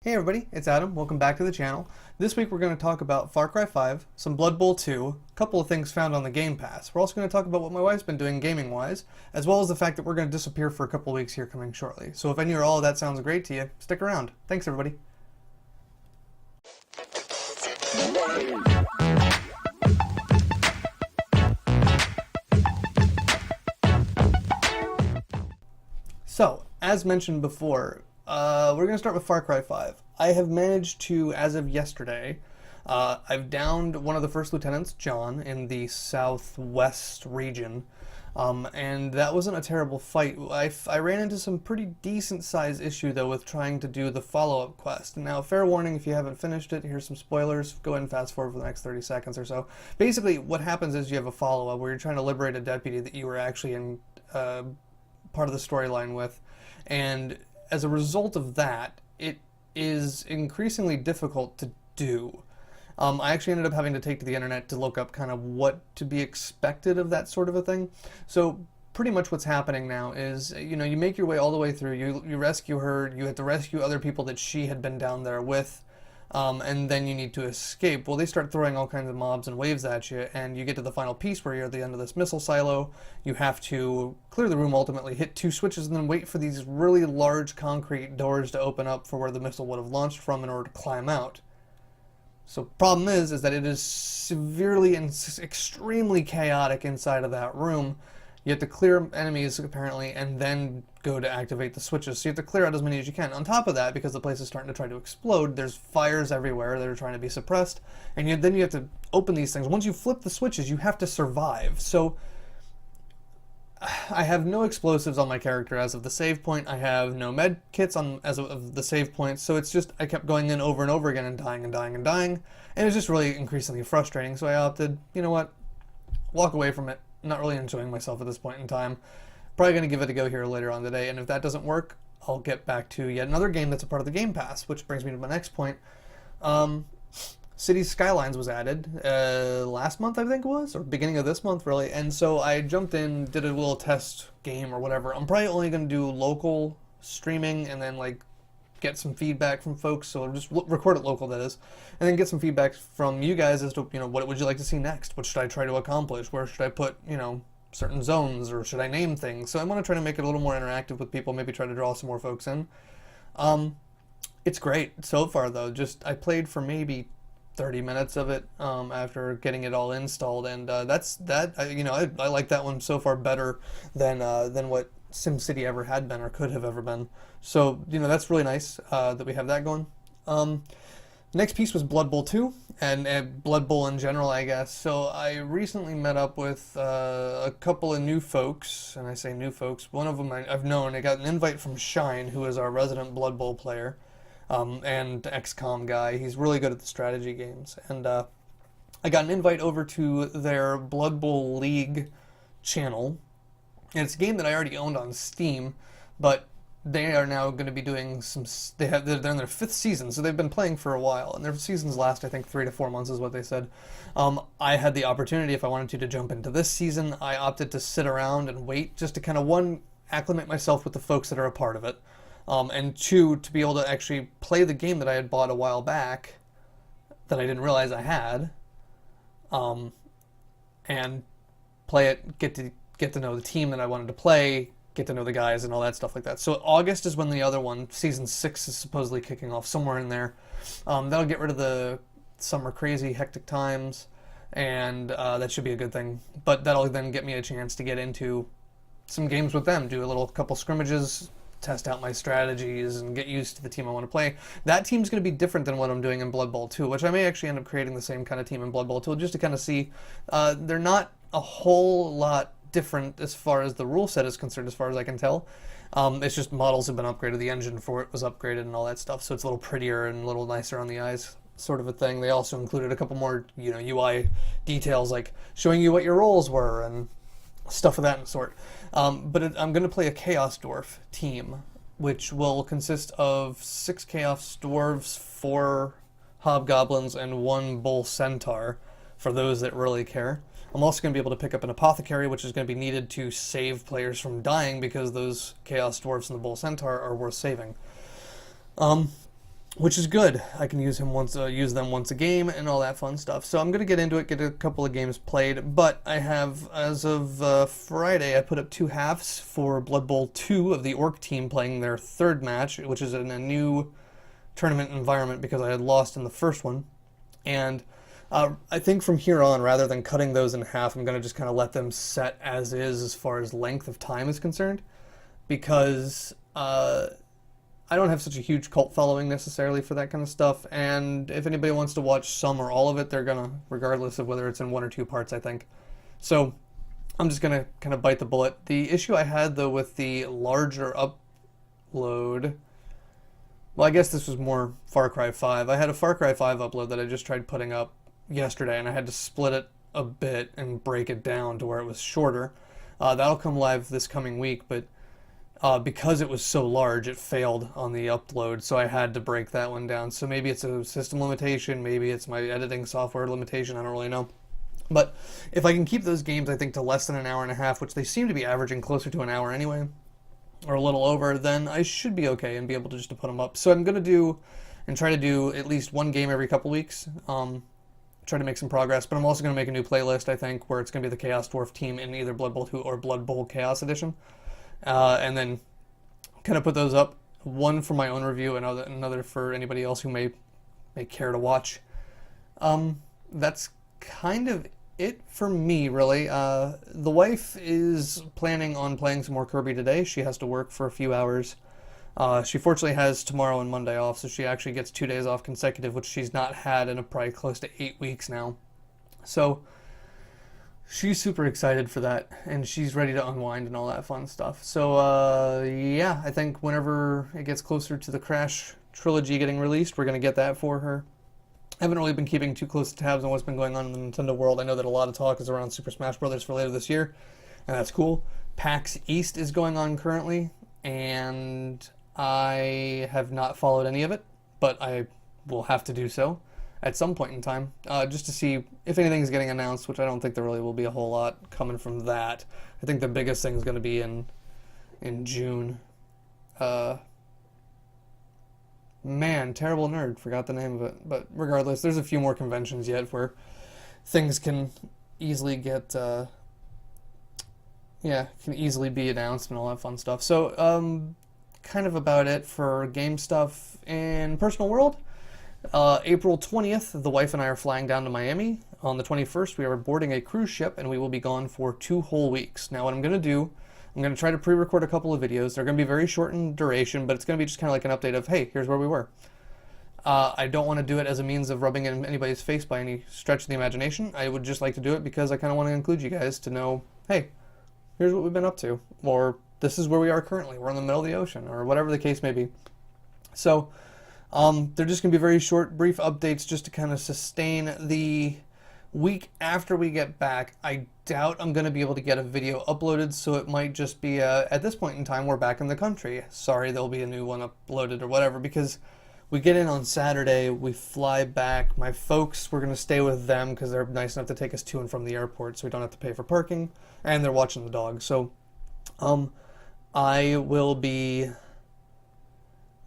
Hey everybody, it's Adam. Welcome back to the channel. This week we're going to talk about Far Cry 5, some Blood Bowl 2, a couple of things found on the Game Pass. We're also going to talk about what my wife's been doing gaming-wise, as well as the fact that we're going to disappear for a couple of weeks here coming shortly. So if any or all of that sounds great to you, stick around. Thanks everybody. So, as mentioned before, we're going to start with Far Cry 5. I have managed to, as of yesterday, I've downed one of the first lieutenants, John, in the southwest region, and that wasn't a terrible fight. I ran into some pretty decent size issue, though, with trying to do the follow-up quest. Now, fair warning, if you haven't finished it, here's some spoilers. Go ahead and fast forward for the next 30 seconds or so. Basically, what happens is you have a follow-up where you're trying to liberate a deputy that you were actually in part of the storyline with, and as a result of that, it is increasingly difficult to do. I actually ended up having to take to the internet to look up kind of what to be expected of that sort of a thing. So pretty much what's happening now is, you make your way all the way through, you rescue her, you have to rescue other people that she had been down there with, and then you need to escape. Well, they start throwing all kinds of mobs and waves at you, and you get to the final piece where you're at the end of this missile silo. You have to clear the room, ultimately hit two switches, and then wait for these really large concrete doors to open up for where the missile would have launched from in order to climb out. So problem is that it is severely and extremely chaotic inside of that room. You have to clear enemies, apparently, and then go to activate the switches. So you have to clear out as many as you can. On top of that, because the place is starting to try to explode, there's fires everywhere that are trying to be suppressed, and then you have to open these things. Once you flip the switches, you have to survive. So I have no explosives on my character as of the save point. I have no med kits as of the save point. So it's just, I kept going in over and over again and dying and dying and dying. And it was just really increasingly frustrating. So I opted, you know what, walk away from it. Not really enjoying myself at this point in time. Probably going to give it a go here later on today, and if that doesn't work, I'll get back to yet another game that's a part of the Game Pass, which brings me to my next point. Cities Skylines was added last month, I think it was, or beginning of this month, really, and so I jumped in, did a little test game or whatever. I'm probably only going to do local streaming and then, get some feedback from folks, so I'll just record it local, that is, and then get some feedback from you guys as to, what would you like to see next? What should I try to accomplish? Where should I put, certain zones, or should I name things? So I want to try to make it a little more interactive with people, maybe try to draw some more folks in. It's great so far, though. I played for maybe 30 minutes of it after getting it all installed, and I like that one so far better than what SimCity ever had been or could have ever been. So, that's really nice that we have that going. Next piece was Blood Bowl 2, and Blood Bowl in general, I guess. So I recently met up with a couple of new folks, and I say new folks. One of them I've known. I got an invite from Shine, who is our resident Blood Bowl player, and XCOM guy. He's really good at the strategy games. And I got an invite over to their Blood Bowl League channel. And it's a game that I already owned on Steam, but they are now going to be doing they're in their 5th season, so they've been playing for a while, and their seasons last, I think, 3 to 4 months is what they said. I had the opportunity, if I wanted to jump into this season. I opted to sit around and wait, just to kind of, one, acclimate myself with the folks that are a part of it, and two, to be able to actually play the game that I had bought a while back that I didn't realize I had, and play it, get to know the team that I wanted to play, get to know the guys and all that stuff like that. So August is when the other one, Season 6, is supposedly kicking off, somewhere in there. That'll get rid of the summer crazy hectic times, and that should be a good thing. But that'll then get me a chance to get into some games with them, do a couple scrimmages, test out my strategies, and get used to the team I want to play. That team's going to be different than what I'm doing in Blood Bowl 2, which I may actually end up creating the same kind of team in Blood Bowl 2, just to kind of see. They're not a whole lot different as far as the rule set is concerned, as far as I can tell. It's just models have been upgraded, the engine for it was upgraded and all that stuff, so it's a little prettier and a little nicer on the eyes, sort of a thing. They also included a couple more, UI details, like showing you what your roles were and stuff of that sort. But I'm going to play a Chaos Dwarf team, which will consist of 6 Chaos Dwarves, 4 Hobgoblins, and 1 Bull Centaur, for those that really care. I'm also going to be able to pick up an Apothecary, which is going to be needed to save players from dying, because those Chaos Dwarfs and the Bull Centaur are worth saving. which is good. I can use them once a game and all that fun stuff. So I'm gonna get into it, get a couple of games played. But I have, as of Friday, I put up 2 halves for Blood Bowl 2 of the Orc team playing their third match, which is in a new tournament environment because I had lost in the first one. And I think from here on, rather than cutting those in half, I'm gonna just kind of let them set as far as length of time is concerned, because I don't have such a huge cult following necessarily for that kind of stuff, and if anybody wants to watch some or all of it, they're gonna, regardless of whether it's in 1 or 2 parts, I think. So I'm just gonna kind of bite the bullet. The issue I had, though, with the larger upload, well, I guess this was more Far Cry 5. I had a Far Cry 5 upload that I just tried putting up yesterday, and I had to split it a bit and break it down to where it was shorter. That'll come live this coming week, but because it was so large, it failed on the upload, so I had to break that one down. So maybe it's a system limitation, maybe it's my editing software limitation, I don't really know. But if I can keep those games, I think, to less than an hour and a half, which they seem to be averaging closer to an hour anyway, or a little over, then I should be okay and be able to just to put them up. So I'm going to do, and try to do, at least one game every couple weeks. Try to make some progress, but I'm also going to make a new playlist, I think, where it's going to be the Chaos Dwarf team in either Blood Bowl 2 or Blood Bowl Chaos Edition. And then kind of put those up, one for my own review and another for anybody else who may care to watch. That's kind of it for me, really. The wife is planning on playing some more Kirby today. She has to work for a few hours. She fortunately has tomorrow and Monday off, so she actually gets 2 days off consecutive, which she's not had in probably close to 8 weeks now. So she's super excited for that, and she's ready to unwind and all that fun stuff. So, yeah, I think whenever it gets closer to the Crash trilogy getting released, we're going to get that for her. I haven't really been keeping too close tabs on what's been going on in the Nintendo world. I know that a lot of talk is around Super Smash Bros. For later this year, and that's cool. PAX East is going on currently, and I have not followed any of it, but I will have to do so at some point in time, just to see if anything's getting announced, which I don't think there really will be a whole lot coming from that. I think the biggest thing is going to be in June. Man, Terrible Nerd, forgot the name of it. But regardless, there's a few more conventions yet where things can easily get, can easily be announced and all that fun stuff. So, kind of about it for game stuff in personal world. April 20th, the wife and I are flying down to Miami. On the 21st, we are boarding a cruise ship, and we will be gone for 2 whole weeks. Now, what I'm going to do, I'm going to try to pre-record a couple of videos. They're going to be very short in duration, but it's going to be just kind of like an update of, hey, here's where we were. I don't want to do it as a means of rubbing it in anybody's face by any stretch of the imagination. I would just like to do it because I kind of want to include you guys to know, hey, here's what we've been up to, or this is where we are currently. We're in the middle of the ocean, or whatever the case may be. So, they're just going to be very short, brief updates just to kind of sustain the week after we get back. I doubt I'm going to be able to get a video uploaded, so it might just be, at this point in time, we're back in the country. Sorry, there'll be a new one uploaded or whatever, because we get in on Saturday, we fly back. My folks, we're going to stay with them because they're nice enough to take us to and from the airport, so we don't have to pay for parking, and they're watching the dog. So, I will be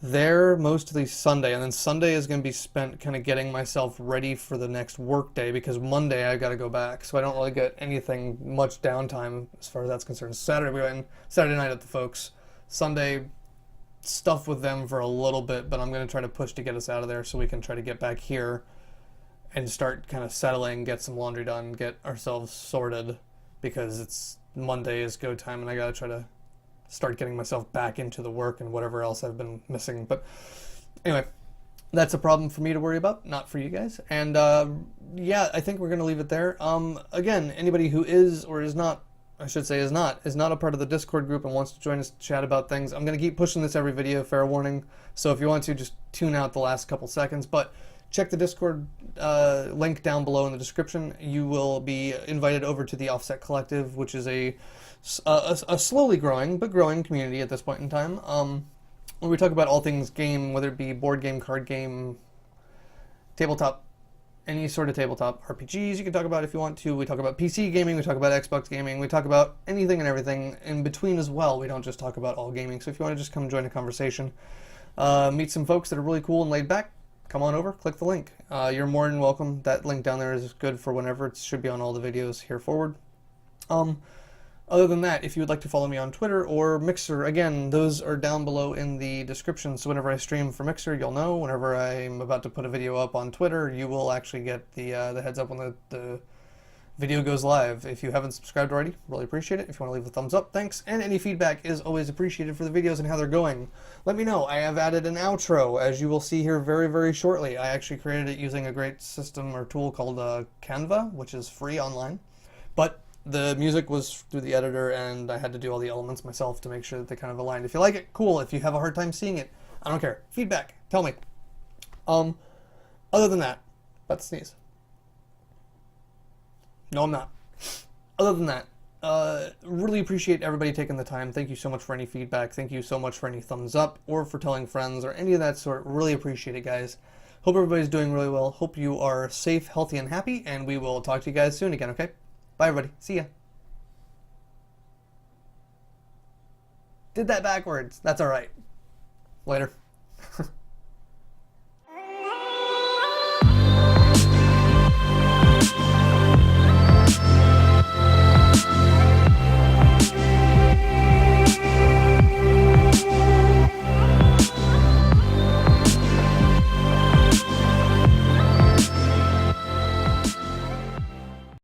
there mostly Sunday, and then Sunday is going to be spent kind of getting myself ready for the next work day, because Monday I got to go back, so I don't really get anything much downtime as far as that's concerned. Saturday we went Saturday night at the folks. Sunday stuff with them for a little bit, but I'm going to try to push to get us out of there so we can try to get back here and start kind of settling, get some laundry done, get ourselves sorted, because it's Monday is go time, and I got to try to start getting myself back into the work and whatever else I've been missing. But anyway, that's a problem for me to worry about, not for you guys. And yeah, I think we're going to leave it there. Again, anybody who is or is not, I should say is not a part of the Discord group and wants to join us to chat about things, I'm going to keep pushing this every video, fair warning. So if you want to, just tune out the last couple seconds. But check the Discord link down below in the description. You will be invited over to the Offset Collective, which is a slowly growing, but growing community at this point in time, where we talk about all things game, whether it be board game, card game, tabletop, any sort of tabletop RPGs you can talk about if you want to. We talk about PC gaming, we talk about Xbox gaming, we talk about anything and everything in between as well. We don't just talk about all gaming. So if you want to just come join a conversation, meet some folks that are really cool and laid back, come on over, click the link. You're more than welcome. That link down there is good for whenever. It should be on all the videos here forward. Other than that, if you would like to follow me on Twitter or Mixer, again, those are down below in the description. So whenever I stream for Mixer, you'll know. Whenever I'm about to put a video up on Twitter, you will actually get the heads up when the video goes live. If you haven't subscribed already, really appreciate it. If you want to leave a thumbs up, thanks. And any feedback is always appreciated for the videos and how they're going. Let me know. I have added an outro, as you will see here very, very shortly. I actually created it using a great system or tool called Canva, which is free online. But the music was through the editor, and I had to do all the elements myself to make sure that they kind of aligned. If you like it, cool. If you have a hard time seeing it, I don't care. Feedback. Tell me. Other than that, about to sneeze. No, I'm not. Other than that, really appreciate everybody taking the time. Thank you so much for any feedback. Thank you so much for any thumbs up or for telling friends or any of that sort. Really appreciate it, guys. Hope everybody's doing really well. Hope you are safe, healthy, and happy, and we will talk to you guys soon again, okay? Bye, everybody. See ya. Did that backwards. That's all right. Later.